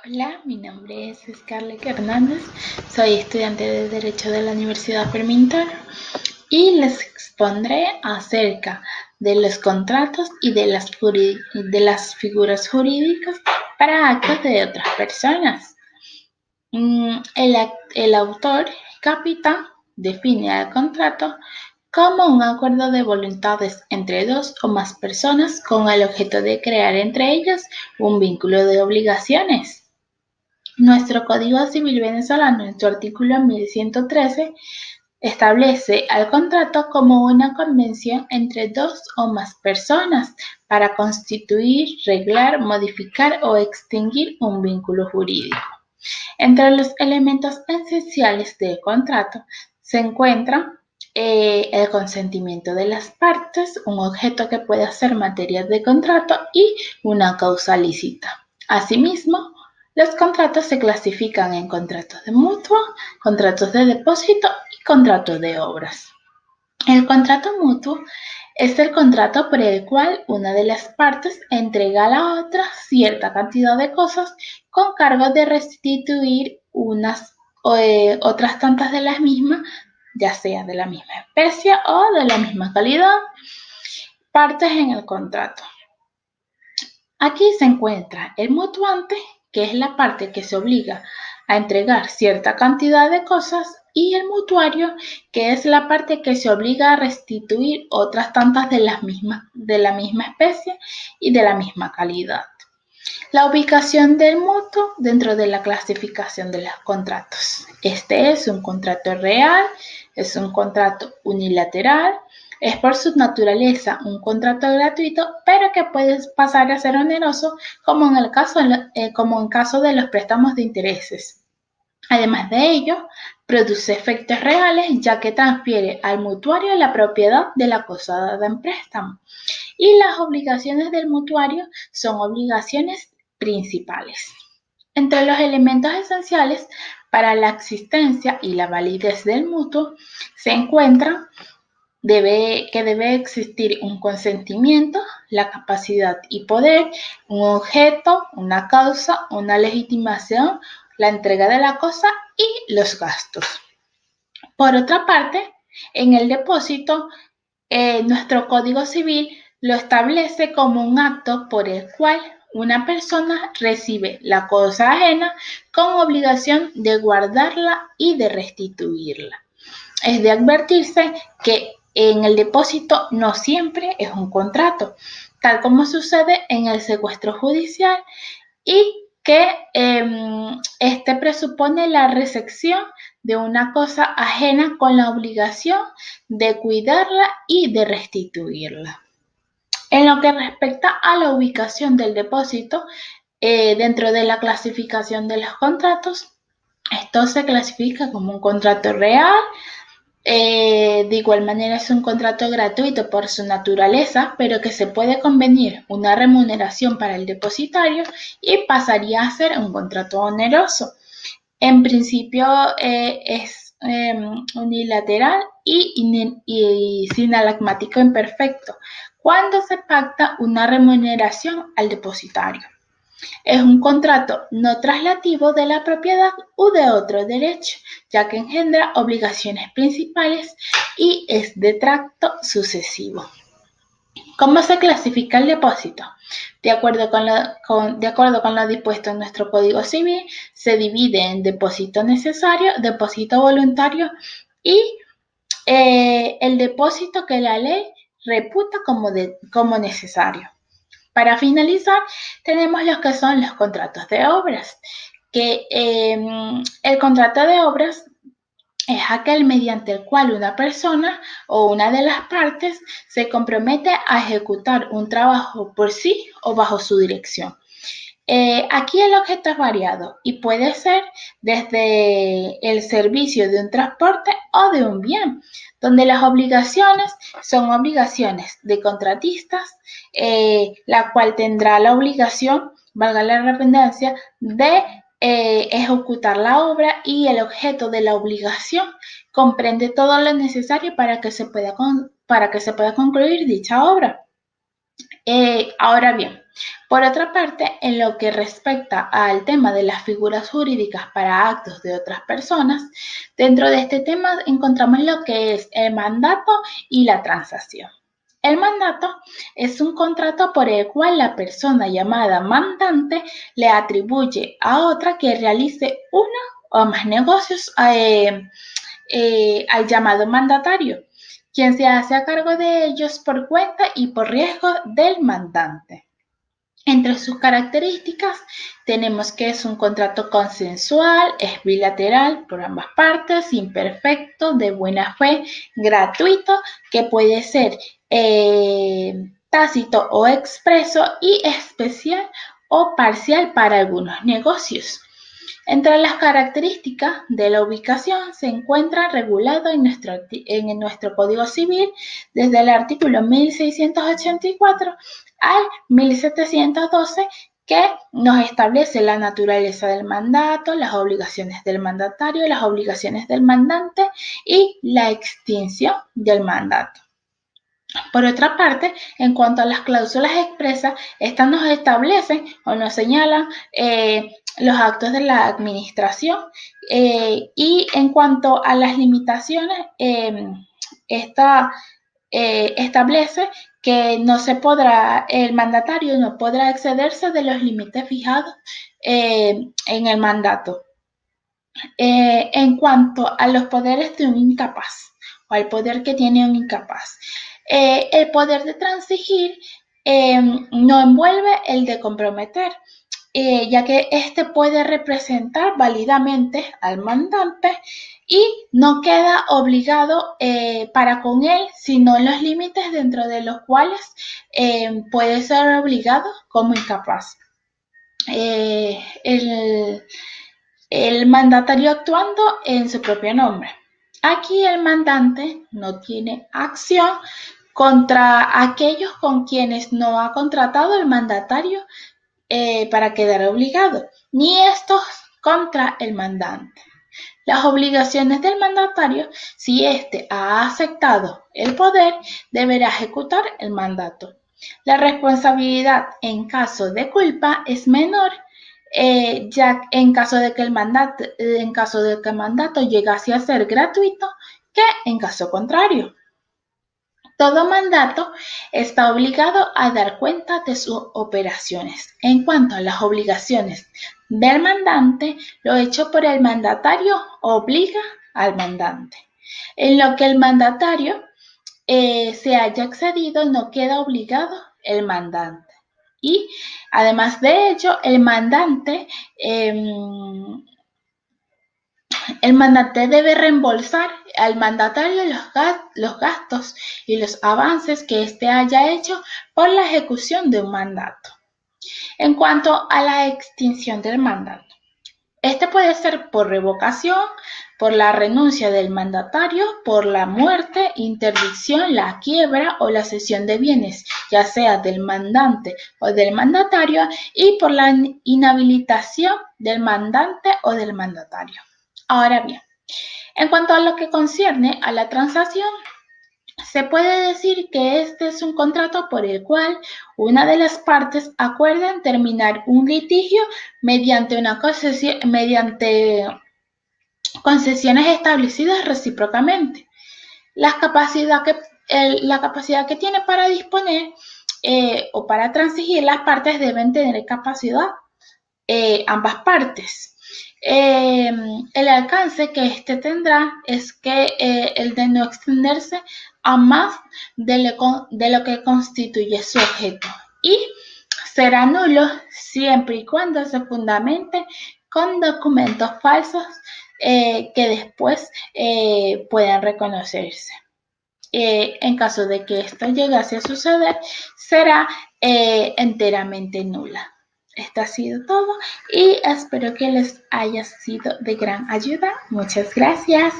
Hola, mi nombre es Scarlett Hernández, soy estudiante de Derecho de la Universidad Permintana y les expondré acerca de los contratos y de las figuras jurídicas para actos de otras personas. El autor Capitán define el contrato como un acuerdo de voluntades entre dos o más personas con el objeto de crear entre ellas un vínculo de obligaciones. Nuestro Código Civil venezolano, en su artículo 1113, establece al contrato como una convención entre dos o más personas para constituir, reglar, modificar o extinguir un vínculo jurídico. Entre los elementos esenciales del contrato se encuentran el consentimiento de las partes, un objeto que puede ser materia de contrato y una causa lícita. Asimismo, los contratos se clasifican en contratos de mutuo, contratos de depósito y contratos de obras. El contrato mutuo es el contrato por el cual una de las partes entrega a la otra cierta cantidad de cosas con cargo de restituir otras tantas de las mismas, ya sea de la misma especie o de la misma calidad, partes en el contrato. Aquí se encuentra el mutuante, que es la parte que se obliga a entregar cierta cantidad de cosas, y el mutuario, que es la parte que se obliga a restituir otras tantas de la misma especie y de la misma calidad. La ubicación del mutuo dentro de la clasificación de los contratos. Este es un contrato real, es un contrato unilateral, es por su naturaleza un contrato gratuito, pero que puede pasar a ser oneroso como en caso de los préstamos de intereses. Además de ello, produce efectos reales ya que transfiere al mutuario la propiedad de la cosa dada en préstamo. Y las obligaciones del mutuario son obligaciones principales. Entre los elementos esenciales para la existencia y la validez del mutuo se encuentra que debe existir un consentimiento, la capacidad y poder, un objeto, una causa, una legitimación, la entrega de la cosa y los gastos. Por otra parte, en el depósito, nuestro Código Civil lo establece como un acto por el cual una persona recibe la cosa ajena con obligación de guardarla y de restituirla. Es de advertirse que en el depósito no siempre es un contrato, tal como sucede en el secuestro judicial, y que este presupone la recepción de una cosa ajena con la obligación de cuidarla y de restituirla. En lo que respecta a la ubicación del depósito, dentro de la clasificación de los contratos, esto se clasifica como un contrato real. De igual manera es un contrato gratuito por su naturaleza, pero que se puede convenir una remuneración para el depositario y pasaría a ser un contrato oneroso. En principio es unilateral y sinalagmático imperfecto cuando se pacta una remuneración al depositario. Es un contrato no traslativo de la propiedad u de otro derecho, ya que engendra obligaciones principales y es de tracto sucesivo. ¿Cómo se clasifica el depósito? De acuerdo con lo dispuesto en nuestro Código Civil, se divide en depósito necesario, depósito voluntario y el depósito que la ley reputa como necesario. Para finalizar, tenemos los que son los contratos de obras, que el contrato de obras es aquel mediante el cual una persona o una de las partes se compromete a ejecutar un trabajo por sí o bajo su dirección. Aquí el objeto es variado y puede ser desde el servicio de un transporte o de un bien, donde las obligaciones son obligaciones de contratistas, la cual tendrá la obligación, valga la redundancia, de ejecutar la obra, y el objeto de la obligación comprende todo lo necesario para que se pueda concluir dicha obra. Ahora bien, Por otra parte, en lo que respecta al tema de las figuras jurídicas para actos de otras personas, dentro de este tema encontramos lo que es el mandato y la transacción. El mandato es un contrato por el cual la persona llamada mandante le atribuye a otra que realice uno o más negocios al llamado mandatario, quien se hace a cargo de ellos por cuenta y por riesgo del mandante. Entre sus características tenemos que es un contrato consensual, es bilateral por ambas partes, imperfecto, de buena fe, gratuito, que puede ser tácito o expreso y especial o parcial para algunos negocios. Entre las características de la ubicación se encuentra regulado en nuestro Código Civil desde el artículo 1684 al 1712, que nos establece la naturaleza del mandato, las obligaciones del mandatario, las obligaciones del mandante y la extinción del mandato. Por otra parte, en cuanto a las cláusulas expresas, estas nos establecen o nos señalan los actos de la administración, y en cuanto a las limitaciones, esta establece que el mandatario no podrá excederse de los límites fijados en el mandato. En cuanto a los poderes de un incapaz o al poder que tiene un incapaz, el poder de transigir no envuelve el de comprometer, ya que éste puede representar válidamente al mandante y no queda obligado para con él, sino en los límites dentro de los cuales puede ser obligado como incapaz. El mandatario actuando en su propio nombre. Aquí el mandante no tiene acción contra aquellos con quienes no ha contratado el mandatario para quedar obligado, ni estos contra el mandante. Las obligaciones del mandatario: si éste ha aceptado el poder, deberá ejecutar el mandato. La responsabilidad en caso de culpa es menor, ya en caso de que el mandato llegase a ser gratuito, que en caso contrario. Todo mandato está obligado a dar cuenta de sus operaciones. En cuanto a las obligaciones del mandante, lo hecho por el mandatario obliga al mandante. En lo que el mandatario se haya excedido, no queda obligado el mandante. Y además de ello, el mandante debe reembolsar al mandatario los gastos y los avances que éste haya hecho por la ejecución de un mandato. En cuanto a la extinción del mandato, este puede ser por revocación, por la renuncia del mandatario, por la muerte, interdicción, la quiebra o la cesión de bienes, ya sea del mandante o del mandatario, y por la inhabilitación del mandante o del mandatario. Ahora bien, en cuanto a lo que concierne a la transacción, se puede decir que este es un contrato por el cual una de las partes acuerdan terminar un litigio mediante concesiones establecidas recíprocamente. La capacidad que tiene para disponer o para transigir las partes deben tener capacidad ambas partes. El alcance que éste tendrá es que el de no extenderse a más de lo que constituye su objeto, y será nulo siempre y cuando se fundamente con documentos falsos que después puedan reconocerse. En caso de que esto llegase a suceder, será enteramente nula. Esto ha sido todo y espero que les haya sido de gran ayuda. Muchas gracias.